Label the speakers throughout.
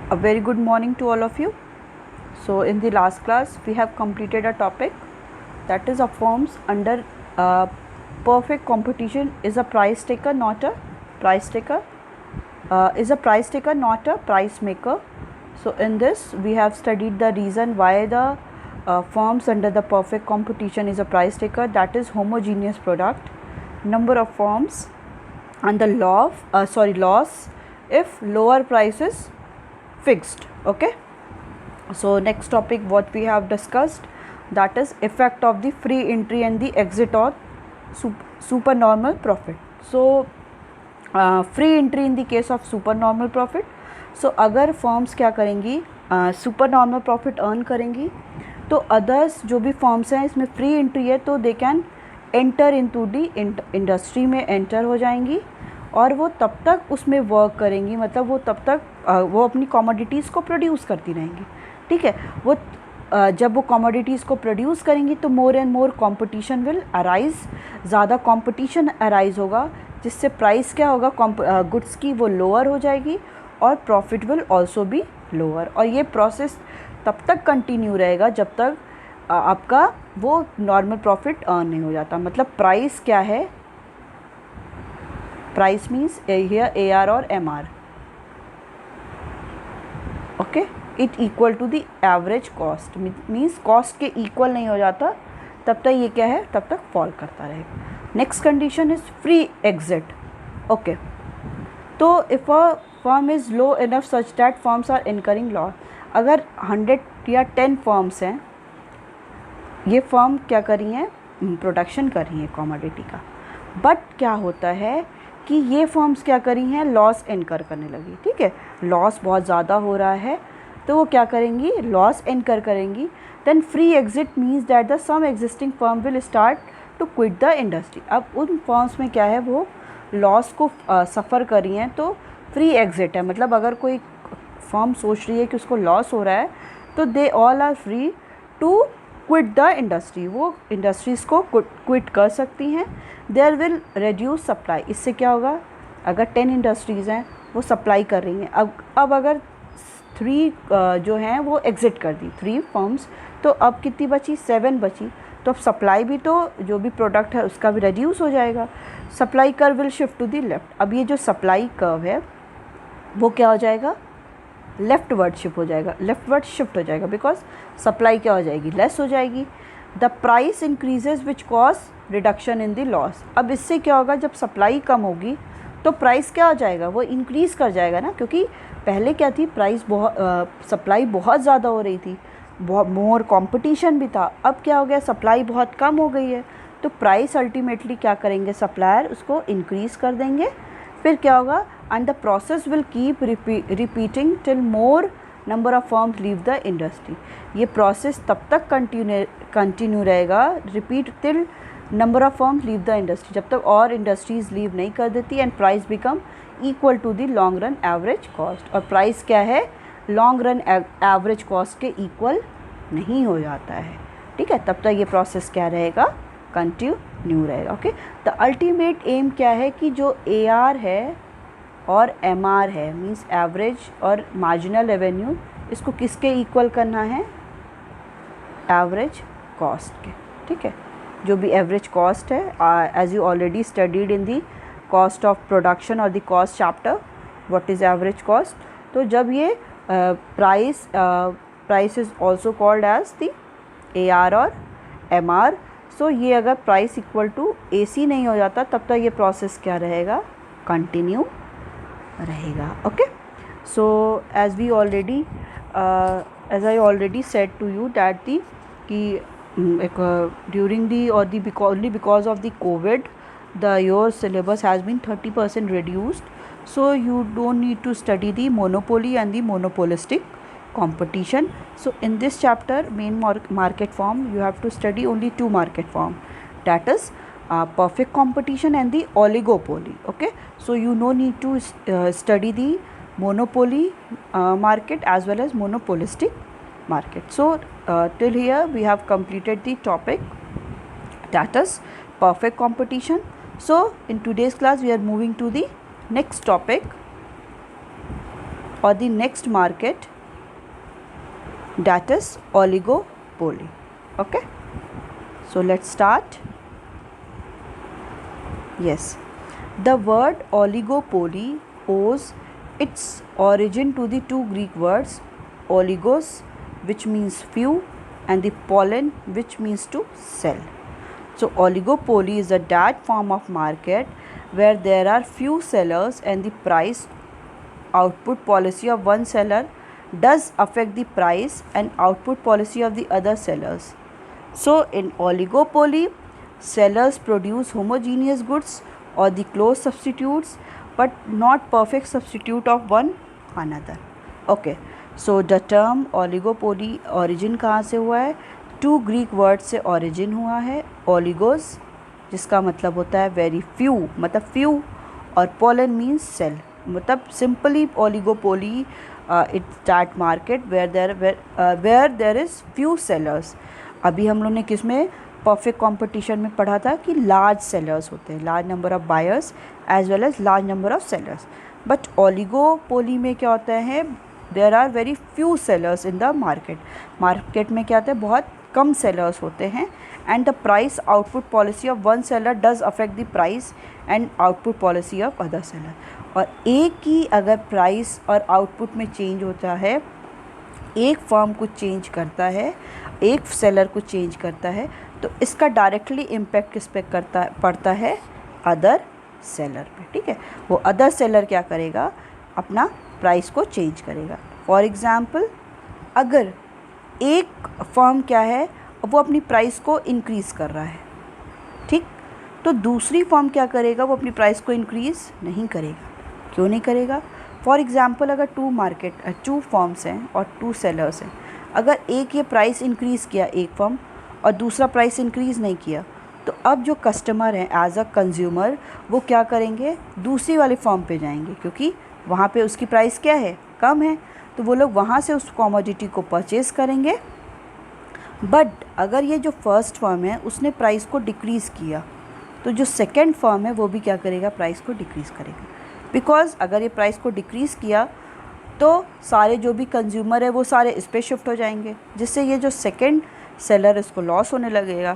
Speaker 1: A very good morning to all of you. So in the last class we have completed a topic, that is, a firms under perfect competition is a price taker, not a price taker. Is a price taker, not a price maker. So in this we have studied the reason why the firms under the perfect competition is a price taker, that is homogeneous product, number of firms, and the loss if lower price is fixed. Okay, so next topic what we have discussed, that is effect of the free entry and the exit on supernormal profit. So free entry in the case of super normal profit. So अगर firms क्या करेंगी, super normal profit earn करेंगी, तो others जो भी firms हैं इसमें free entry है तो they can enter into the industry में एंटर हो जाएंगी और वो तब तक उसमें वर्क करेंगी, मतलब वो तब तक वो अपनी कमोडिटीज़ को प्रोड्यूस करती रहेंगी. ठीक है, वो जब वो कमोडिटीज़ को प्रोड्यूस करेंगी तो मोर and more competition will arise, ज़्यादा कंपटीशन अराइज होगा, जिससे प्राइस क्या होगा गुड्स की वो लोअर हो जाएगी और profit will also be lower. और ये प्रोसेस तब तक कंटिन्यू रहेगा जब तक आपका वो नॉर्मल प्रॉफिट अर्न नहीं हो जाता. मतलब प्राइस क्या है, प्राइस मीन्स हियर AR और MR. Okay, it equal to the average cost, means cost के इक्वल नहीं हो जाता तब तक ये क्या है, तब तक फॉल करता रहेगा. Next condition is free exit. Okay, तो if a firm is low enough such that firms are incurring loss. अगर 100 या 10 फर्म्स हैं, ये फर्म क्या कर रही हैं, प्रोडक्शन कर रही हैं कमोडिटी का, बट क्या होता है कि ये फर्म्स क्या कर रही हैं, लॉस इनकर करने लगी. ठीक है, लॉस बहुत ज़्यादा हो रहा है तो वो क्या करेंगी, लॉस इनकर करेंगी. Then free exit means that the some existing firm will start to quit the industry. अब उन फर्म्स में क्या है, वो लॉस को सफ़र कर रही हैं तो फ्री एग्जिट है. मतलब अगर कोई फर्म सोच रही है कि उसको लॉस हो रहा है तो they all are free to quit the industry. वो इंडस्ट्रीज़ को क्विट कर सकती हैं. There will reduce supply. इससे क्या होगा, अगर 10 इंडस्ट्रीज़ हैं वो सप्लाई कर रही हैं, अब अगर 3 जो हैं वो एग्ज़िट कर दी, 3 फर्म्स, तो अब कितनी बची, 7 बची. तो अब सप्लाई भी, तो जो भी प्रोडक्ट है उसका भी रिड्यूस हो जाएगा. Supply curve will shift to the left. अब ये जो सप्लाई कर्व है वो क्या हो जाएगा, लेफ़्टवर्ड शिफ्ट हो जाएगा, लेफ़्टवर्ड शिफ्ट हो जाएगा, बिकॉज सप्लाई क्या हो जाएगी, लेस हो जाएगी. The price increases which cause reduction in the loss. अब इससे क्या होगा, जब सप्लाई कम होगी तो प्राइस क्या हो जाएगा, वो इंक्रीज़ कर जाएगा ना, क्योंकि पहले क्या थी, प्राइस सप्लाई बहुत ज़्यादा हो रही थी, बहुत मोर कंपटीशन भी था. अब क्या हो गया, सप्लाई बहुत कम हो गई है तो प्राइस अल्टीमेटली क्या करेंगे, सप्लायर उसको इंक्रीज़ कर देंगे. फिर क्या होगा, and the process will keep repeating till more number of firms leave the industry. ये प्रोसेस तब तक कंटिन्यू रहेगा, repeat till number of firms leave the industry, जब तक और इंडस्ट्रीज़ लीव नहीं कर देती and price become equal to the long run average cost. और प्राइस क्या है, लॉन्ग रन एवरेज कॉस्ट के इक्वल नहीं हो जाता है. ठीक है, तब तक ये प्रोसेस क्या रहेगा, कंटिन्यू रहेगा. ओके, द अल्टीमेट एम क्या है कि जो AR है और MR है, मींस एवरेज और मार्जिनल रेवेन्यू, इसको किसके इक्वल करना है, एवरेज कॉस्ट के. ठीक है, जो भी एवरेज कॉस्ट है, as you already studied in the cost of production और the cost chapter, what is average cost. तो जब ये price is also called as the AR और MR. सो ये अगर प्राइस इक्वल टू AC नहीं हो जाता तब तक ये प्रोसेस क्या रहेगा, कंटिन्यू रहेगा. Okay, so as I already said to you that the कि ड्यूरिंग दी और दी only because of the COVID your syllabus has been 30% reduced. So you don't need to study the monopoly and the monopolistic competition. So in this chapter, main market form, you have to study only 2 market form, that is perfect competition and the oligopoly. Okay, so you no need to study the monopoly market as well as monopolistic market. So till here we have completed the topic, that is perfect competition. So in today's class we are moving to the next topic, or the next market, that is oligopoly. Okay, so let's start. Yes, the word oligopoly owes its origin to the two Greek words oligos, which means few, and the pollen, which means to sell. So oligopoly is a that form of market where there are few sellers and the price output policy of one seller does affect the price and output policy of the other sellers. So in oligopoly, sellers produce homogeneous goods or the close substitutes, but not perfect substitute of one another. Okay, so the term oligopoly origin कहाँ से हुआ है? Two Greek word से origin हुआ है. Oligos जिसका मतलब होता है वेरी फ्यू, मतलब फ्यू, और पोलन मीन्स सेल. मतलब simply oligopoly it's that market where there is few sellers. अभी हम लोग ने किस में परफेक्ट कंपटीशन में पढ़ा था कि लार्ज सेलर्स होते हैं, large number of buyers as well as large number of sellers. But oligopoly में क्या होता है? There are very few sellers in the market. Market में क्या होता है? बहुत कम सेलर्स होते हैं. And the price output policy of one seller does affect the price and output policy of other seller. और एक ही अगर प्राइस और आउटपुट में चेंज होता है, एक फर्म कुछ चेंज करता है, एक सेलर कुछ चेंज करता है, तो इसका डायरेक्टली इम्पैक्ट किस पे पड़ता है? अदर सेलर पे. ठीक है, वो अदर सेलर क्या करेगा? अपना प्राइस को चेंज करेगा. फॉर एग्ज़ाम्पल, अगर एक फर्म क्या है, वो अपनी प्राइस को इंक्रीज़ कर रहा है, ठीक, तो दूसरी फर्म क्या करेगा? वो अपनी प्राइस को इंक्रीज़ नहीं करेगा. क्यों नहीं करेगा? फॉर एग्ज़ाम्पल, अगर टू फर्म्स हैं और टू सेलर्स हैं, अगर एक ये प्राइस इंक्रीज़ किया एक फर्म और दूसरा प्राइस इंक्रीज़ नहीं किया, तो अब जो कस्टमर हैं एज अ कंज्यूमर, वो क्या करेंगे? दूसरी वाली फर्म पे जाएंगे, क्योंकि वहाँ पे उसकी प्राइस क्या है? कम है. तो वो लोग वहाँ से उस कमोडिटी को परचेज़ करेंगे. बट अगर ये जो फर्स्ट फर्म है उसने प्राइस को डिक्रीज़ किया, तो जो सेकेंड फर्म है वो भी क्या करेगा? प्राइस को डिक्रीज़ करेगा. बिकॉज अगर ये प्राइस को डिक्रीज़ किया तो सारे जो भी कंज्यूमर है वो सारे इस पर शिफ्ट हो जाएंगे, जिससे ये जो सेकेंड सेलर इसको लॉस होने लगेगा.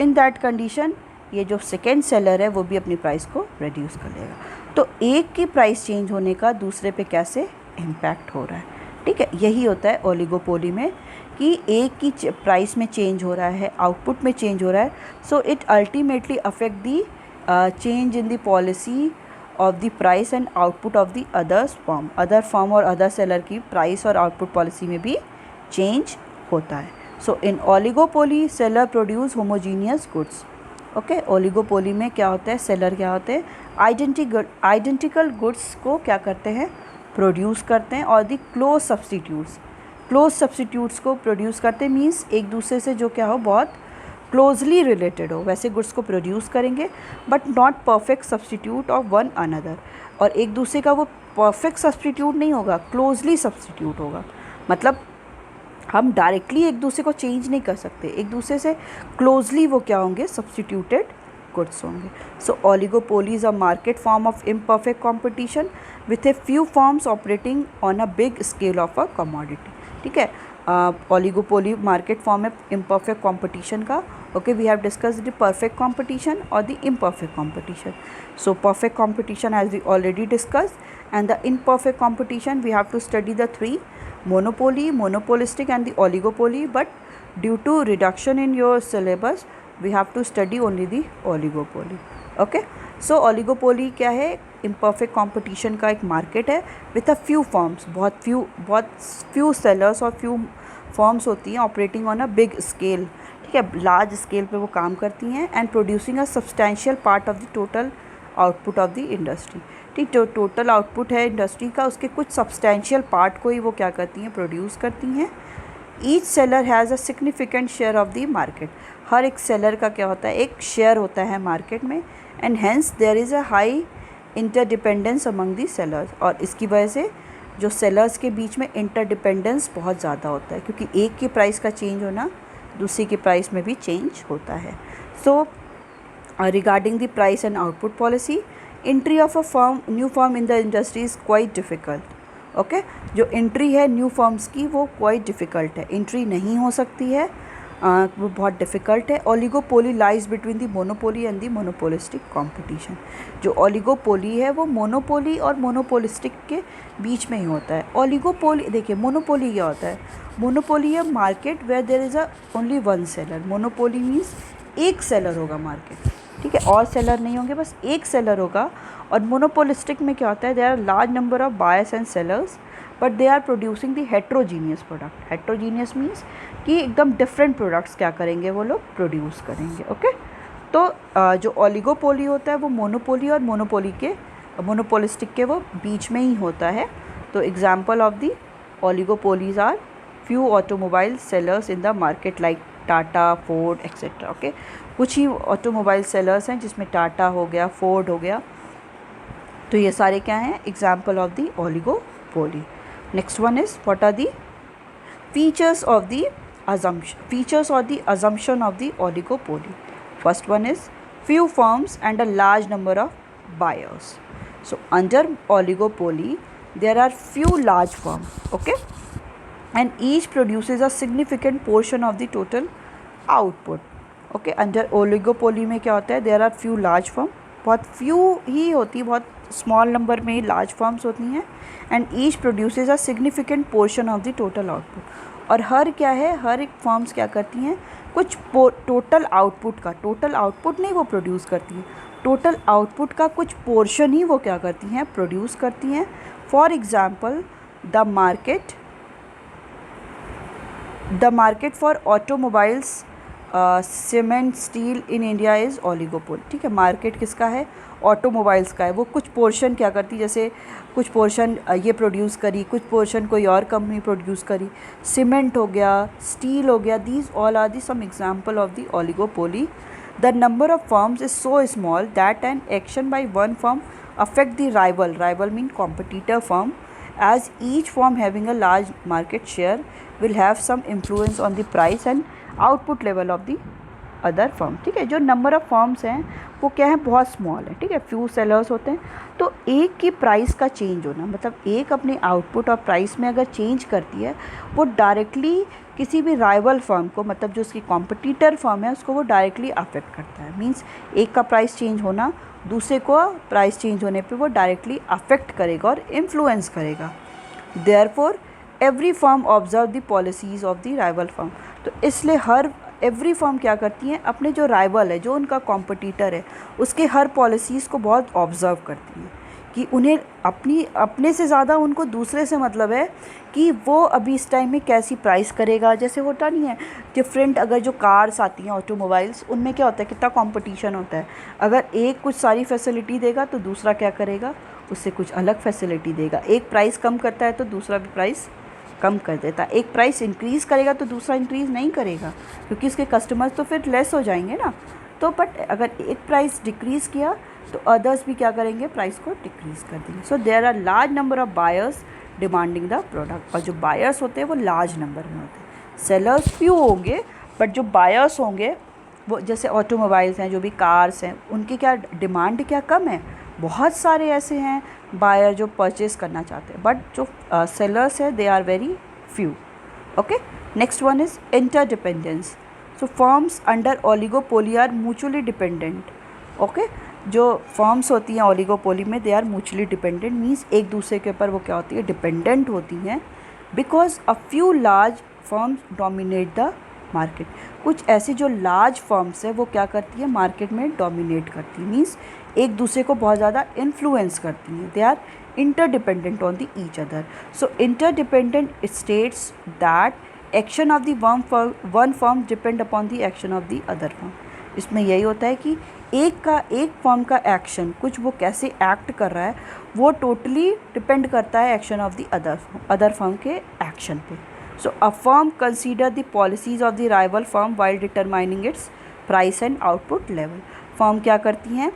Speaker 1: इन दैट कंडीशन ये जो सेकेंड सेलर है वो भी अपनी प्राइस को रिड्यूस कर लेगा. तो एक की प्राइस चेंज होने का दूसरे पे कैसे इम्पैक्ट हो रहा है. ठीक है, यही होता है ओलिगोपोली में कि एक की प्राइस में चेंज हो रहा है, आउटपुट में चेंज हो रहा है. So it ultimately affect the change in the policy of the price and output of the other firm और अदर सेलर की प्राइस और आउटपुट पॉलिसी में भी चेंज होता है. So in oligopoly seller produce homogeneous goods. Okay, oligopoly में क्या होता है? सेलर क्या होते हैं? आइडेंटिकल गुड्स को क्या करते हैं? प्रोड्यूस करते हैं. और दी क्लोज सब्सटीट्यूट्स को प्रोड्यूस करते हैं, मीन्स एक दूसरे से जो क्या हो, बहुत क्लोजली रिलेटेड हो, वैसे गुड्स को प्रोड्यूस करेंगे, but not perfect substitute of one another. और एक दूसरे का वो परफेक्ट सब्सटीट्यूट नहीं होगा, क्लोजली सब्सटीट्यूट होगा. मतलब हम डायरेक्टली एक दूसरे को चेंज नहीं कर सकते, एक दूसरे से क्लोजली वो क्या होंगे? सब्सटीट्यूटेड गुड्स होंगे. So oligopoly is a market form of imperfect competition with a few forms operating on a big scale of a commodity. ठीक है, ओलिगोपोली मार्केट फॉर्म है इम्परफेक्ट कॉम्पिटिशन का. Okay, we have discussed the perfect competition और the imperfect competition. So perfect competition as we already discussed, and the imperfect competition we have to study the three: monopoly, monopolistic and the oligopoly. But due to reduction in your syllabus we have to study only the oligopoly. Okay, so oligopoly क्या है? imperfect competition का एक market है with a few firms, बहुत few sellers और few firms होती हैं operating on a big scale. ठीक है, large scale पे वो काम करती हैं and producing a substantial part of the total output of the industry. ठीक, जो टोटल आउटपुट है इंडस्ट्री का उसके कुछ सब्सटेंशियल पार्ट को ही वो क्या करती हैं? प्रोड्यूस करती हैं. Each seller has a significant share of the market. हर एक सेलर का क्या होता है? एक शेयर होता है मार्केट में. And hence there is a high interdependence among the sellers. और इसकी वजह से जो सेलर्स के बीच में इंटरडिपेंडेंस बहुत ज़्यादा होता है, क्योंकि एक की प्राइस का चेंज होना दूसरी की प्राइस में भी चेंज होता है. So regarding the price and output policy, entry of a new firm in the industry is quite difficult. Okay जो एंट्री है न्यू फर्म्स की वो क्वाइट डिफ़िकल्ट है, एंट्री नहीं हो सकती है, वो बहुत डिफ़िकल्ट है। Oligopoly lies between the monopoly and the monopolistic competition. जो ओलिगोपोली है वो मोनोपोली और मोनोपोलिस्टिक के बीच में ही होता है। ओलिगोपोली देखिए, मोनोपोली क्या होता है? मोनोपोली है market where there is only one seller. Monopoly means एक सेलर होगा मार्केट, ठीक है, और सेलर नहीं होंगे, बस एक सेलर होगा। और मोनोपोलिस्टिक में क्या होता है? There are large number of buyers and sellers but they are producing the heterogeneous product. Heterogeneous means कि एकदम डिफरेंट प्रोडक्ट्स क्या करेंगे वो लोग प्रोड्यूस करेंगे। ओके तो जो ओलिगोपोली होता है वो मोनोपोली और मोनोपोलिस्टिक के वो बीच में ही होता है। तो example of the oligopolies are few automobile sellers in the market like Tata, Ford etcetera. Okay कुछ ही ऑटोमोबाइल सेलर्स हैं जिसमें टाटा हो गया, फोर्ड हो गया, तो ये सारे क्या हैं? Example of the oligopoly. Next one is what are the features of the assumption of the oligopoly. First one is few firms and a large number of buyers. So under oligopoly there are few large firms, okay, and each produces a significant portion of the total output. Okay, under oligopoly में क्या होता है? there are few large firm, बहुत few ही होती, बहुत small number में ही large firms होती हैं, and each produces a significant portion of the total output. और हर क्या है? हर एक फर्म्स क्या करती हैं? कुछ टोटल आउटपुट का, टोटल आउटपुट नहीं वो प्रोड्यूस करती हैं, टोटल आउटपुट का कुछ पोर्शन ही वो क्या करती हैं? प्रोड्यूस करती हैं। For example the market for automobiles, cement, steel in India is oligopoly. ठीक है, मार्केट किसका है? ऑटोमोबाइल्स का है। वो कुछ पोर्शन क्या करती है? जैसे कुछ पोर्शन ये प्रोड्यूस करी, कुछ पोर्शन कोई और कंपनी प्रोड्यूस करी। सीमेंट हो गया, स्टील हो गया, these all are the some example of the oligopoly. The number of firms is so small that an action by one firm affect the rival mean competitor firm, as each firm having a large market share will have some influence on the price and output level of the other firm. ठीक है, जो number of firms हैं वो क्या है? बहुत small है। ठीक है, फ्यू सेलर्स होते हैं, तो एक की प्राइस का चेंज होना, मतलब एक अपने आउटपुट और प्राइस में अगर चेंज करती है वो डायरेक्टली किसी भी राइवल फर्म को, मतलब जो उसकी कॉम्पिटिटर फर्म है उसको वो डायरेक्टली अफेक्ट करता है। मींस एक का प्राइस चेंज होना दूसरे को प्राइस चेंज होने पे वो डायरेक्टली अफेक्ट करेगा और इन्फ्लुएंस करेगा। Therefore every firm observe the policies of the rival firm. तो इसलिए एवरी फर्म क्या करती हैं? अपने जो राइवल है, जो उनका कॉम्पिटिटर है, उसके हर पॉलिसीज़ को बहुत ऑब्जर्व करती हैं कि उन्हें अपने से ज़्यादा उनको दूसरे से मतलब है कि वो अभी इस टाइम में कैसी प्राइस करेगा। जैसे होता नहीं है डिफरेंट, अगर जो कार्स आती हैं ऑटोमोबाइल्स, उनमें क्या होता है? कितना कंपटीशन होता है। अगर एक कुछ सारी फैसिलिटी देगा तो दूसरा क्या करेगा? उससे कुछ अलग फैसिलिटी देगा। एक प्राइस कम करता है तो दूसरा भी प्राइस कम कर देता है। एक प्राइस इंक्रीज़ करेगा तो दूसरा इंक्रीज़ नहीं करेगा, क्योंकि उसके कस्टमर्स तो फिर लेस हो जाएंगे ना। तो बट अगर एक प्राइस डिक्रीज़ किया तो अदर्स भी क्या करेंगे? प्राइस को डिक्रीज़ कर देंगे। So there are large number of buyers demanding the product. और जो बायर्स होते हैं वो लार्ज नंबर में होते हैं। सेलर्स फ्यू होंगे बट जो बायर्स होंगे वो, जैसे ऑटोमोबाइल्स हैं, जो भी कार्स हैं, उनकी क्या डिमांड क्या कम है? बहुत सारे ऐसे हैं बायर जो परचेज़ करना चाहते हैं, बट जो सेलर्स है they are very few. Okay, next one is interdependence. So firms under oligopoly are mutually dependent. Okay, जो फर्म्स होती हैं ओलिगोपोली में they are mutually dependent, means एक दूसरे के ऊपर वो क्या होती है? डिपेंडेंट होती हैं। Because a few large firms dominate the market. कुछ ऐसी जो लार्ज फर्म्स है वो क्या करती है? मार्केट में डोमिनेट करती है, मीन्स एक दूसरे को बहुत ज़्यादा इन्फ्लुएंस करती हैं। They are interdependent on the each other. So interdependent states that action of the one firm depend upon the action of the other firm. इसमें यही होता है कि एक फर्म का एक्शन, कुछ वो कैसे एक्ट कर रहा है, वो टोटली डिपेंड करता है action of the other firm के एक्शन पे। So a firm consider the policies of the rival firm while determining its price and output level. Firm क्या करती हैं?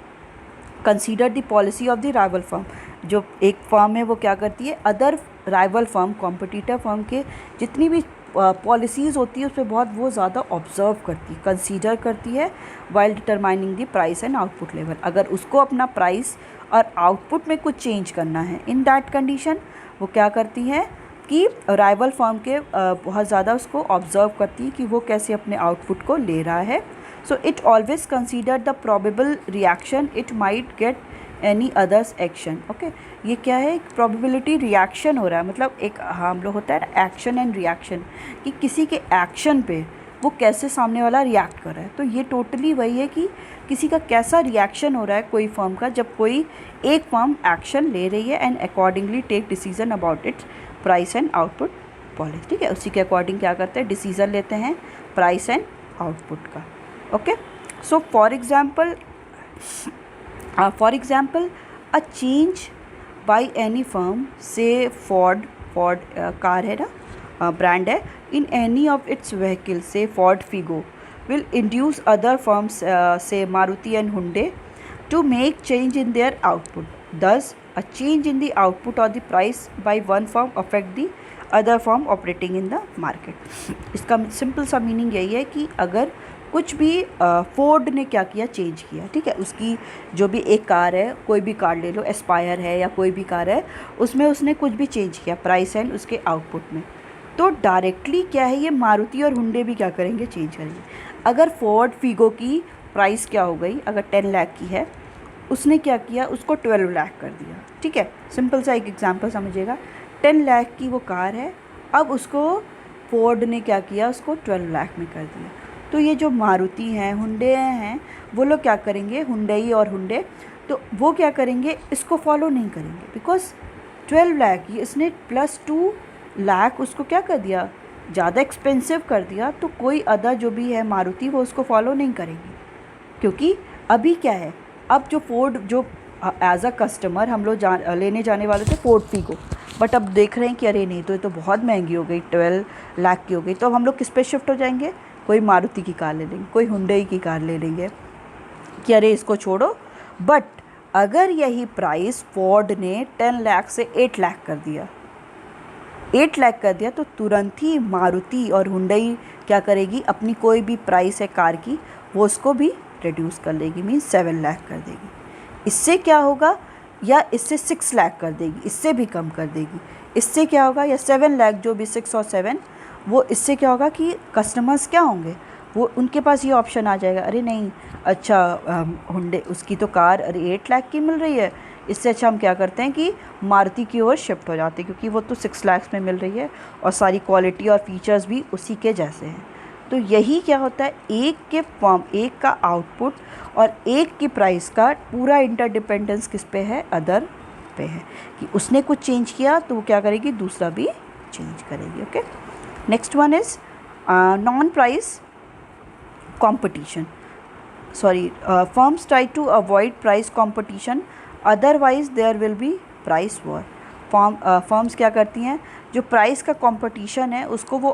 Speaker 1: Consider the policy of the rival firm. जो एक firm है वो क्या करती है? Other rival firm, competitor firm के जितनी भी पॉलिसीज़ होती है उस पर बहुत वो ज़्यादा ऑब्जर्व करती है, कंसीडर करती है while determining the price and output level. अगर उसको अपना प्राइस और आउटपुट में कुछ चेंज करना है, इन दैट कंडीशन वो क्या करती हैं कि राइवल फर्म के बहुत ज़्यादा उसको ऑब्जर्व करती हैं कि वो कैसे अपने आउटपुट को ले रहा है. So it always consider the probable reaction it might get any others action. Okay, ये क्या है, एक प्रोबेबिलिटी रिएक्शन हो रहा है, मतलब एक हम लोग होता है एक्शन एंड रिएक्शन, कि किसी के एक्शन पे वो कैसे सामने वाला रिएक्ट कर रहा है. तो ये टोटली वही है कि किसी का कैसा रिएक्शन हो रहा है कोई फर्म का, जब कोई एक फर्म एक्शन ले रही है and accordingly take decision about its price and output policy. ठीक है, उसी के अकॉर्डिंग क्या करते हैं, डिसीजन लेते हैं प्राइस एंड आउटपुट का. Okay, so for example a change by any firm, से फोर्ड कार है ना, ब्रांड है, in any of its vehicles, say Ford Figo, will induce other firms, say Maruti and Hyundai, to make change in their output. Thus, a change in the output or the price by one firm affect the other firm operating in the market. इसका simple सा meaning यही है कि अगर कुछ भी Ford ने क्या किया, चेंज किया. ठीक है, उसकी जो भी एक कार है, कोई भी कार ले लो, एस्पायर है या कोई भी कार है, उसमें उसने कुछ भी चेंज किया प्राइस एंड उसके आउटपुट में, तो डायरेक्टली क्या है, ये मारुति और हुंडे भी क्या करेंगे, चेंज करेंगे. अगर फोर्ड फीगो की प्राइस क्या हो गई, अगर 10 लाख की है, उसने क्या किया, उसको 12 लाख कर दिया. ठीक है, सिंपल सा एक एग्जांपल समझिएगा. 10 लाख की वो कार है, अब उसको फोर्ड ने क्या किया, उसको 12 लाख में कर दिया. तो ये जो मारुति हैं, हुंडे हैं, वो लोग क्या करेंगे, हुंडई और हुंडे, तो वो क्या करेंगे, इसको फॉलो नहीं करेंगे, बिकॉज 12 लाख ये इसने +2 लाख उसको क्या कर दिया, ज़्यादा एक्सपेंसिव कर दिया. तो कोई अदर जो भी है मारुति, वो उसको फॉलो नहीं करेंगी, क्योंकि अभी क्या है, अब जो फोर्ड जो एज अ कस्टमर हम लोग लेने जाने वाले थे फोर्ड फीगो, बट अब देख रहे हैं कि अरे नहीं, तो ये तो बहुत महंगी हो गई, 12 लाख की हो गई. तो अब हम लोग किस पे शिफ्ट हो जाएंगे, कोई मारुति की कार ले लेंगे, कोई हुंडई की कार ले लेंगे कि अरे इसको छोड़ो. बट अगर यही प्राइस फोर्ड ने 10 लाख से 8 लाख कर दिया, 8 लाख कर दिया, तो तुरंत ही मारुति और हुंडई क्या करेगी, अपनी कोई भी प्राइस है कार की, वो उसको भी रिड्यूस कर लेगी, मीन्स 7 लाख कर देगी. इससे क्या होगा, या इससे 6 लाख कर देगी, इससे भी कम कर देगी. इससे क्या होगा, या 7 लाख, जो भी 6 और 7, वो इससे क्या होगा कि कस्टमर्स क्या होंगे, वो उनके पास ये ऑप्शन आ जाएगा, अरे नहीं, अच्छा हुंडे उसकी तो कार अरे 8 लाख की मिल रही है, इससे अच्छा हम क्या करते हैं कि मारुति की ओर शिफ्ट हो जाते हैं, क्योंकि वो तो 6 लाख में मिल रही है और सारी क्वालिटी और फीचर्स भी उसी के जैसे हैं. तो यही क्या होता है, एक के फॉर्म, एक का आउटपुट और एक की प्राइस का पूरा इंटरडिपेंडेंस किस पे है, अदर पे है, कि उसने कुछ चेंज किया तो वो क्या करेगी, दूसरा भी चेंज करेगी. Okay, next one is non price competition. Firms try to avoid price competition, otherwise there will be price war. Firms क्या करती हैं, जो प्राइस का कंपटीशन है उसको वो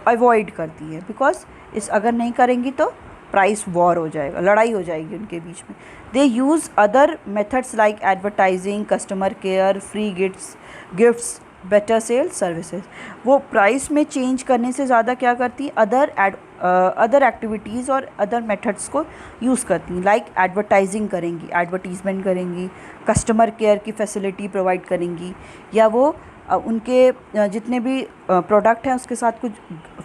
Speaker 1: अवॉइड करती है, बिकॉज इस अगर नहीं करेंगी तो प्राइस वॉर हो जाएगा, लड़ाई हो जाएगी उनके बीच में. They use other methods like advertising, customer care, free gifts, better sale services. वो प्राइस में चेंज करने से ज़्यादा क्या करती हैं, अदर एक्टिविटीज़ और अदर मेथड्स को यूज़ करती हैं, लाइक एडवर्टाइजिंग करेंगी, एडवर्टीज़मेंट करेंगी, कस्टमर केयर की फैसिलिटी प्रोवाइड करेंगी, या वो उनके जितने भी प्रोडक्ट हैं उसके साथ कुछ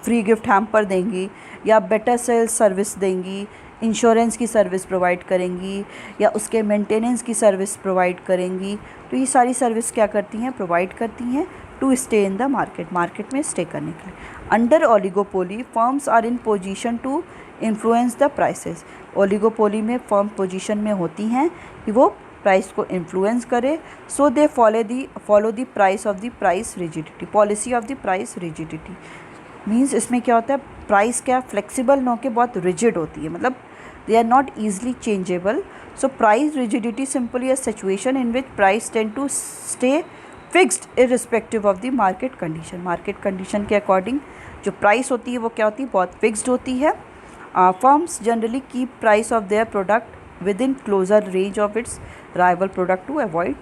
Speaker 1: फ्री गिफ्ट हैम्पर देंगी, या बेटर सेल्स सर्विस देंगी, इंश्योरेंस की सर्विस प्रोवाइड करेंगी, या उसके मेंटेनेंस की सर्विस प्रोवाइड करेंगी. तो ये सारी सर्विस क्या करती हैं, प्रोवाइड करती हैं to stay in the market में स्टे करने के लिए. Under oligopoly firms are in position to influence the prices. Oligopoly में फर्म पोजीशन में होती हैं कि वो प्राइस को इन्फ्लुएंस करे. So they follow the price of the price rigidity, policy of the price rigidity. Means इसमें क्या होता है, प्राइस क्या फ्लेक्सिबल न होकर बहुत रिजिड होती है, मतलब they are not easily changeable. So price rigidity simply a situation in which price tend to stay fixed irrespective of the market condition. Market condition के अकॉर्डिंग जो प्राइस होती है वो क्या होती है, बहुत फिक्स्ड होती है. Firms generally keep price of their product within closer range of its rival product to avoid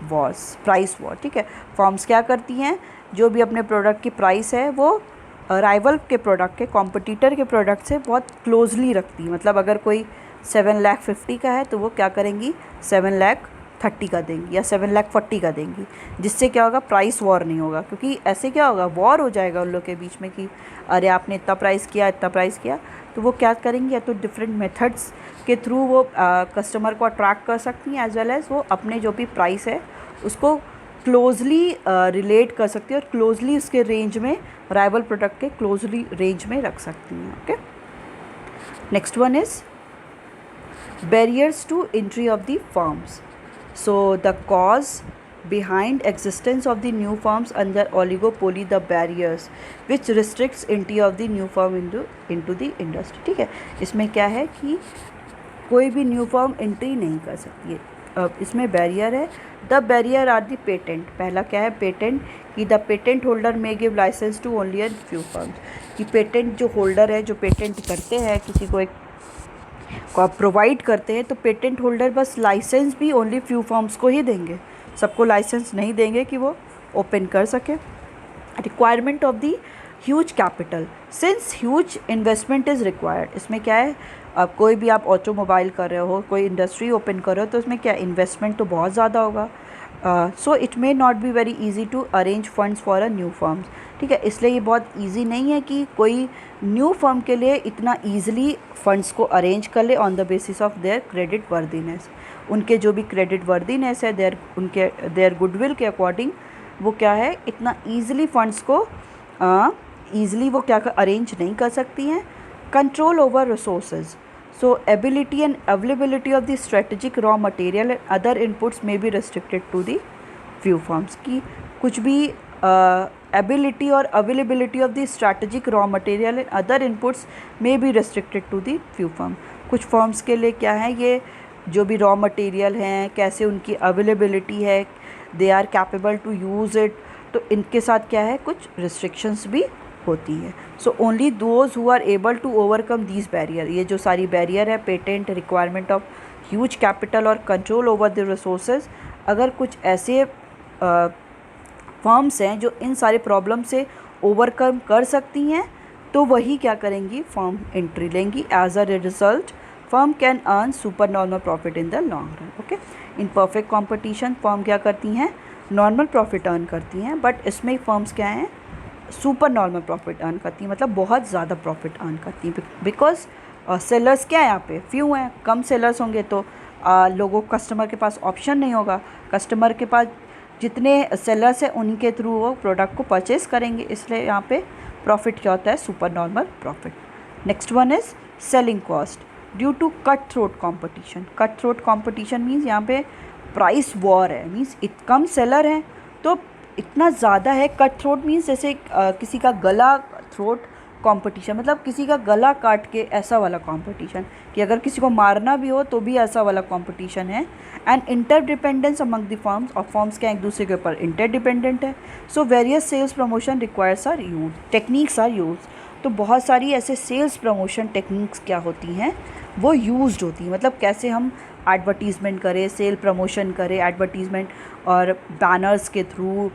Speaker 1: price war. ठीक है, फर्म्स क्या करती हैं, जो भी अपने प्रोडक्ट की प्राइस है वो राइवल के प्रोडक्ट के, कॉम्पिटिटर के प्रोडक्ट से बहुत क्लोजली रखती है. मतलब अगर कोई 7,50,000 का है तो वो क्या करेंगी, 7,50,000 30 का देंगी या 7,40,000 का देंगी, जिससे क्या होगा, प्राइस वॉर नहीं होगा। क्योंकि ऐसे क्या होगा, वॉर हो जाएगा उन लोग के बीच में कि अरे आपने इतना प्राइस किया, इतना प्राइस किया। तो वो क्या करेंगी, या तो डिफरेंट मेथड्स के थ्रू वो कस्टमर को अट्रैक्ट कर सकती हैं, एज वेल एज़ वो अपने जो भी प्राइस है उसको क्लोजली रिलेट कर सकती है और क्लोजली उसके रेंज में, राइवल प्रोडक्ट के क्लोजली रेंज में रख सकती हैं। Okay, next one is barriers to entry of the firms. So the cause behind existence of the new firms under oligopoly, the barriers which restricts entry of the new firm into the industry. ठीक है, इसमें क्या है कि कोई भी new firm entry नहीं कर सकती है। अब इसमें बैरियर है, the barrier are the patent. पहला क्या है, पेटेंट, कि the patent holder may give license to only a few firms, कि पेटेंट जो होल्डर है, जो पेटेंट करते हैं, किसी को एक को आप प्रोवाइड करते हैं, तो पेटेंट होल्डर बस लाइसेंस भी ओनली फ्यू फर्म्स को ही देंगे, सबको लाइसेंस नहीं देंगे कि वो ओपन कर सके। Requirement of the huge capital, since huge investment is required. इसमें क्या है, अब कोई भी आप ऑटोमोबाइल कर रहे हो, कोई इंडस्ट्री ओपन कर रहे हो, तो उसमें क्या इन्वेस्टमेंट तो बहुत ज़्यादा होगा। So it may not be very easy to arrange funds for a new firms. ठीक है, इसलिए ये बहुत ईजी नहीं है कि कोई न्यू फर्म के लिए इतना ईजिली फंड्स को अरेंज कर ले on the basis of their credit worthiness. उनके जो भी क्रेडिट वर्दीनेस है, देयर गुडविल के अकॉर्डिंग वो क्या है, इतना ईजिली फंड्स को ईजिली वो क्या अरेंज नहीं कर सकती हैं। Control over resources, so ability and availability of the strategic raw material and other inputs may be restricted to the few firms। की कुछ भी ability और availability of the strategic raw material and other inputs may be restricted to the few firm। कुछ firms के लिए क्या है, ये जो भी रॉ मटेरियल हैं, कैसे उनकी अवेलेबिलिटी है, they are capable to use it, तो इनके साथ क्या है, कुछ रिस्ट्रिक्शंस भी होती है। So only those who are able to overcome these barrier, ये जो सारी बैरियर है, patent, requirement of huge capital और कंट्रोल ओवर द रिसोर्सेज, अगर कुछ ऐसे फर्म्स हैं जो इन सारे प्रॉब्लम से ओवरकम कर सकती हैं, तो वही क्या करेंगी, फर्म एंट्री लेंगी। As a result firm can earn super normal profit in the long run. Okay, in perfect competition firm क्या करती हैं, नॉर्मल प्रॉफिट अर्न करती हैं, बट इसमें फर्म्स क्या हैं, सुपर नॉर्मल प्रॉफिट अर्न करती हैं, मतलब बहुत ज़्यादा प्रॉफिट अर्न करती हैं। बिकॉज सेलर्स क्या है, यहाँ पे फ्यू हैं, कम सेलर्स होंगे तो लोगों कस्टमर के पास ऑप्शन नहीं होगा, कस्टमर के पास जितने सेलर्स हैं उन्हीं के थ्रू वो प्रोडक्ट को परचेस करेंगे, इसलिए यहाँ पे प्रॉफिट क्या होता है, super normal profit. Next one is selling cost due to cut throat competition. Cut throat competition means यहाँ पे प्राइस वॉर है, मीन्स कम सेलर हैं तो इतना ज़्यादा है। कट थ्रोट मीन्स जैसे किसी का गला, थ्रोट कंपटीशन मतलब किसी का गला काट के ऐसा वाला कंपटीशन, कि अगर किसी को मारना भी हो तो भी ऐसा वाला कंपटीशन है। And interdependence among the firms, और फर्म्स क्या एक दूसरे के ऊपर इंटरडिपेंडेंट है। So various sales promotion requires are use, techniques are use. तो बहुत सारी ऐसे सेल्स प्रमोशन टेक्निक्स क्या होती हैं, वो यूज्ड होती हैं। मतलब कैसे हम एडवर्टीज़मेंट करें, सेल प्रमोशन करें, एडवर्टीज़मेंट और बैनर्स के through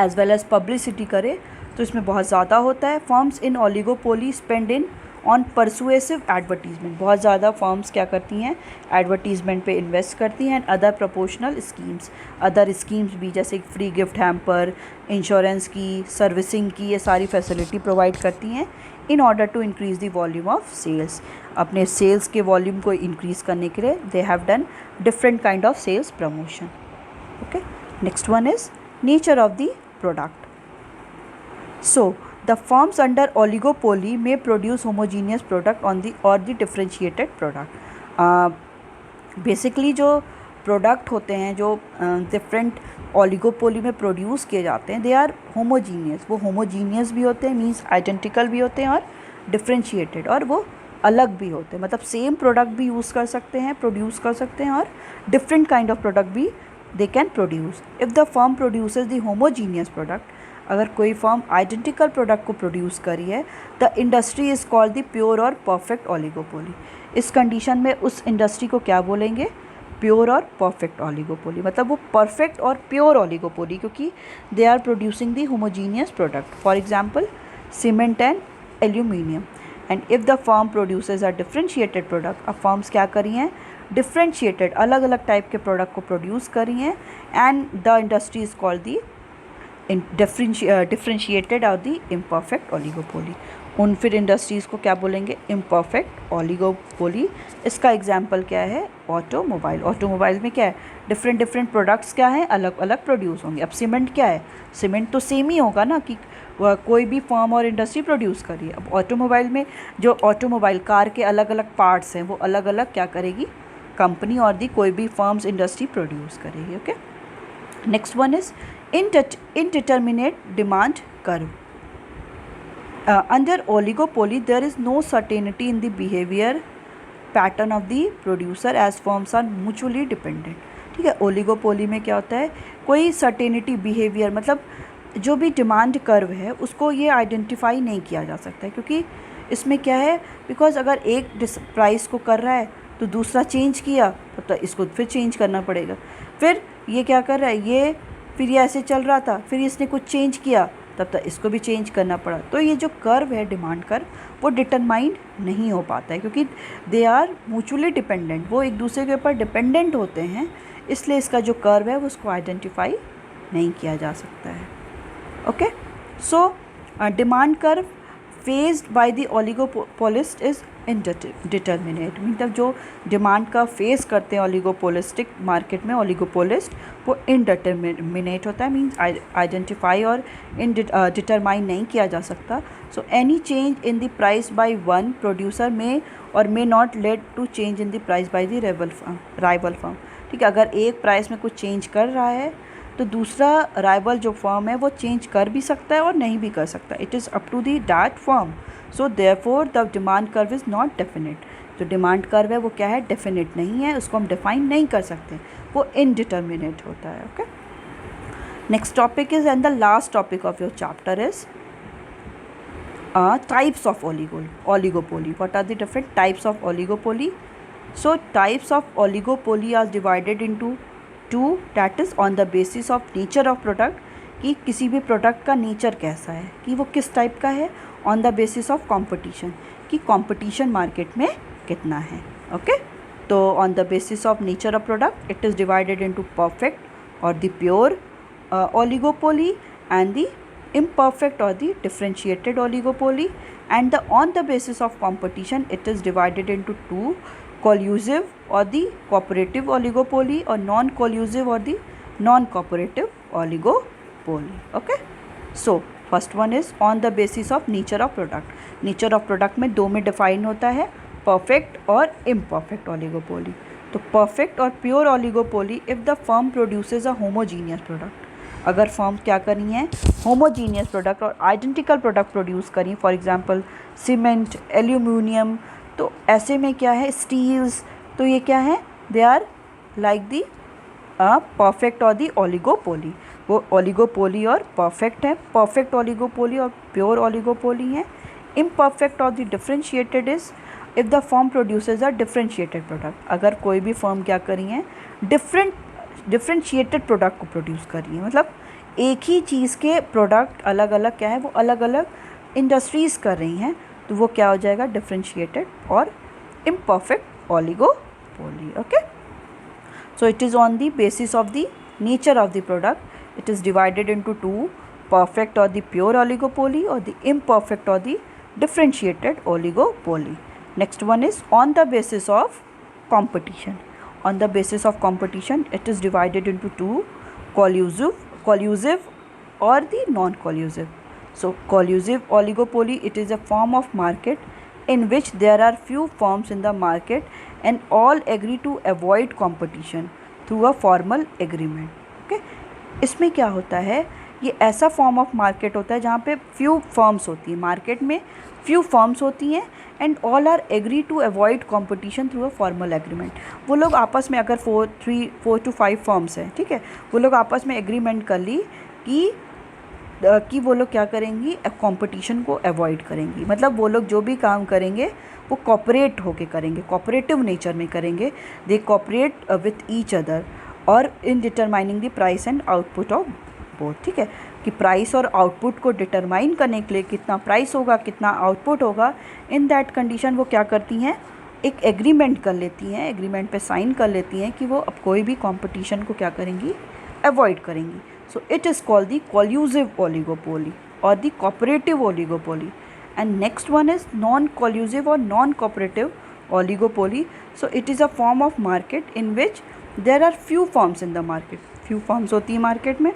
Speaker 1: as well as publicity करें, तो इसमें बहुत ज़्यादा होता है। Firms in oligopoly spend in on persuasive advertisement, बहुत ज़्यादा फर्म्स क्या करती हैं, एडवर्टीज़मेंट पे इन्वेस्ट करती हैं। And other proportional schemes, other schemes भी जैसे फ्री गिफ्ट हैम्पर, इंश्योरेंस की, सर्विसिंग की, ये सारी फैसिलिटी प्रोवाइड करती हैं in order to increase the volume of sales. अपने सेल्स के वॉल्यूम को इंक्रीज़ करने के लिए they have done different kind of sales promotion. Okay, next one is nature of the product. So the firms under oligopoly may produce homogeneous product on the or the differentiated product. Basically जो product होते हैं जो different oligopoly में produce किए जाते हैं, they are homogeneous. वो homogeneous भी होते हैं, मीन्स आइडेंटिकल भी होते हैं, और डिफरेंशिएटेड, और वो अलग भी होते हैं। मतलब सेम प्रोडक्ट भी यूज़ कर सकते हैं, प्रोड्यूस कर सकते हैं, और डिफरेंट काइंड ऑफ प्रोडक्ट भी they can produce. If the firm produces the homogeneous product, अगर कोई फर्म आइडेंटिकल प्रोडक्ट को प्रोड्यूस करी है, the industry is called the pure और परफेक्ट ओलिगोपोली। इस कंडीशन में उस इंडस्ट्री को क्या बोलेंगे, प्योर और परफेक्ट ओलिगोपोली। मतलब वो परफेक्ट और प्योर ओलिगोपोली, क्योंकि they are producing the homogeneous product. For example cement and aluminium. And if the firm produces a differentiated product, अब फर्म्स क्या करी हैं, डिफरेंशिएटेड अलग अलग टाइप के प्रोडक्ट को प्रोड्यूस करी हैं, and the industry is called the differentiated और दी इम्परफेक्ट ओलिगोपोली। उन फिर इंडस्ट्रीज़ को क्या बोलेंगे, इम्परफेक्ट ओलिगोपोली। इसका एग्जांपल क्या है, ऑटोमोबाइल। ऑटोमोबाइल में क्या है, डिफरेंट डिफरेंट प्रोडक्ट्स क्या हैं, अलग अलग प्रोड्यूस होंगे। अब सीमेंट क्या है, सीमेंट तो सेम ही होगा ना, कि कोई भी फर्म और इंडस्ट्री प्रोड्यूस करिए। अब ऑटोमोबाइल में जो ऑटोमोबाइल कार के अलग अलग पार्ट्स हैं वो अलग अलग क्या करेगी, कंपनी और दी कोई भी फर्म्स इंडस्ट्री प्रोड्यूस करेगी। Okay, next one is indeterminate demand curve. Under oligopoly there is no certainty in the behavior pattern of the producer as firms are mutually dependent. ठीक है, ओलिगोपोली में क्या होता है, कोई सर्टेनिटी बिहेवियर मतलब जो भी डिमांड कर्व है उसको ये आइडेंटिफाई नहीं किया जा सकता है, क्योंकि इसमें क्या है, बिकॉज अगर एक प्राइस को कर रहा है तो दूसरा चेंज किया तो इसको फिर चेंज करना पड़ेगा, फिर ये क्या कर रहा है, ये फिर ये ऐसे चल रहा था, फिर इसने कुछ चेंज किया तब तक इसको भी चेंज करना पड़ा। तो ये जो कर्व है डिमांड कर्व वो डिटरमाइन नहीं हो पाता है, क्योंकि दे आर म्यूचुअली डिपेंडेंट, वो एक दूसरे के ऊपर डिपेंडेंट होते हैं, इसलिए इसका जो कर्व है वो उसको आइडेंटिफाई नहीं किया जा सकता है। Okay, so demand curve faced by the oligopolist is indeterminate, मतलब जो डिमांड का फेस करते हैं ओलिगोपोलिस्टिक मार्केट में ओलिगोपोलिस्ट, वो इनडिटरमिनेट होता है, मीन्स आइडेंटिफाई और डिटरमाइन नहीं किया जा सकता। So any change in the price by one producer may और may not lead to change in the price by the rival firm. ठीक है, अगर एक प्राइस में कुछ चेंज कर रहा है तो दूसरा राइवल जो फर्म है वो चेंज कर भी सकता है और नहीं भी कर सकता, it is up to the that firm. So therefore the demand curve is not definite, जो डिमांड कर्व है वो क्या है, डेफिनेट नहीं है, उसको हम डिफाइन नहीं कर सकते, वो इनडिटरमिनेट होता है। Okay, next topic is and the last topic of your chapter is types of oligopoly. What are the different types of oligopoly? So types of oligopoly are divided into two, that is on the basis of nature of product, कि किसी भी product का nature कैसा है, कि वो किस type का है, on the basis of competition, कि कंपटीशन मार्केट में कितना है. ओके, तो on the basis of nature of product it is divided into perfect और the pure oligopoly and the imperfect or the differentiated oligopoly, and on the basis of competition it is divided into two, collusive or the cooperative oligopoly or non-collusive or the non-cooperative oligopoly. Okay, so first one is on the basis of nature of product. nature of product में दो में define होता है, perfect और imperfect oligopoly. तो perfect और pure oligopoly if the firm produces a homogeneous product, अगर firm क्या करी हैं, होमोजीनियस प्रोडक्ट और आइडेंटिकल प्रोडक्ट प्रोड्यूस करी, फॉर एग्जांपल सीमेंट, एल्यूमिनियम, तो ऐसे में क्या है, स्टील्स, तो ये क्या है, they are like the perfect और दी ओलिगोपोली. वो ओलिगोपोली और परफेक्ट है, परफेक्ट ओलिगोपोली और प्योर ओलिगोपोली है. इम्परफेक्ट और the differentiated is if the firm produces a differentiated product, अगर कोई भी फर्म क्या करी है, डिफरेंशिएटेड प्रोडक्ट को प्रोड्यूस कर रही है, मतलब एक ही चीज़ के प्रोडक्ट अलग अलग क्या है, वो अलग अलग इंडस्ट्रीज़ कर रही हैं, तो वो क्या हो जाएगा, डिफरेंशिएटेड और imperfect oligopoly. Okay, so it is on the basis of the nature of the product, it is divided into two, perfect और द प्योर ओलिगोपोली और द इम्परफेक्ट और the differentiated oligopoly. Next one is on the basis of competition. On the basis of competition it is divided into two, collusive or the non-collusive. So collusive oligopoly, it is a form of market in which there are few firms in the market and all agree to avoid competition through a formal agreement. Okay, इसमें क्या होता है, ये ऐसा form of market होता है जहाँ पे फ्यू फर्म्स होती हैं, मार्केट में फ्यू फर्म्स होती हैं and all are agree to avoid competition through a formal agreement. वो लोग आपस में अगर 4 to 5 फर्म्स हैं, ठीक है, वो लोग आपस में एग्रीमेंट कर ली कि वो लोग क्या करेंगी, कंपटीशन को अवॉइड करेंगी, मतलब वो लोग जो भी काम करेंगे वो कॉपरेट होके करेंगे, कॉपरेटिव नेचर में करेंगे, दे कॉपरेट विथ ईच अदर और in determining the price and output of both, ठीक है, कि प्राइस और आउटपुट को डिटरमाइन करने के लिए कितना प्राइस होगा कितना आउटपुट होगा, इन दैट कंडीशन वो क्या करती हैं, एक एग्रीमेंट कर लेती हैं, एग्रीमेंट पे साइन कर लेती हैं कि वो अब कोई भी कंपटीशन को क्या करेंगी, अवॉइड करेंगी. So it is called the collusive oligopoly और the cooperative oligopoly. And next one is non collusive और non cooperative oligopoly. So it is a form of market in which there are few firms in the market, few firms होती है market में,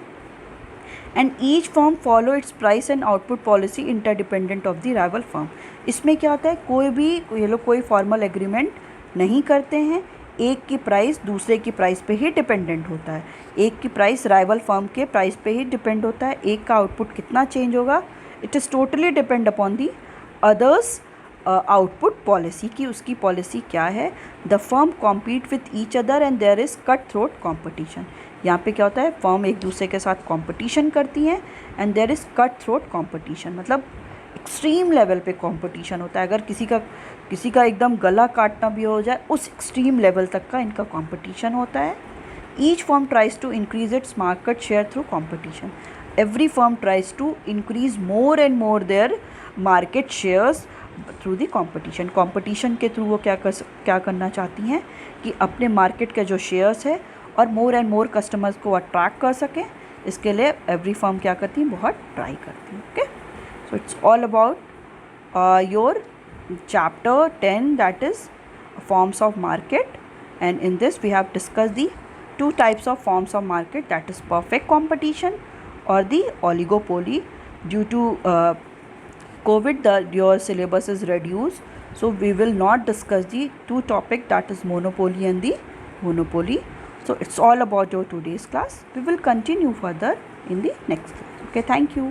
Speaker 1: and each firm follow its price and output policy interdependent of the rival firm. इसमें क्या होता है, कोई भी ये लोग कोई फॉर्मल एग्रीमेंट नहीं करते हैं, एक की प्राइस दूसरे की प्राइस पे ही डिपेंडेंट होता है, एक की प्राइस राइवल फर्म के प्राइस पे ही डिपेंड होता है, एक का आउटपुट कितना चेंज होगा it is totally depend upon the others output policy की उसकी पॉलिसी क्या है. The firm compete with each other and there is cut throat competition. यहाँ पे क्या होता है, फर्म एक दूसरे के साथ कॉम्पिटिशन करती हैं and there is cut throat competition, मतलब एक्सट्रीम लेवल पे कॉम्पिटिशन होता है. अगर किसी का एकदम गला काटना भी हो जाए उस एक्सट्रीम लेवल तक का इनका कॉम्पिटिशन होता है. Each firm tries to increase its market share through competition. Every firm tries to increase more and more their market shares through the competition. Competition के थ्रू वो क्या करना चाहती हैं कि अपने मार्केट के जो शेयर्स है और मोर एंड मोर कस्टमर्स को अट्रैक्ट कर सकें. इसके लिए एवरी फर्म क्या करती हैं, बहुत ट्राई करती हैं. Okay, so it's all about your chapter 10, that is forms of market, and in this we have discussed the two types of forms of market, that is perfect competition or the oligopoly. Due to COVID, your syllabus is reduced, so we will not discuss the two topic, that is monopoly and the monopoly. So it's all about your today's class. We will continue further in the next class. Okay, thank you.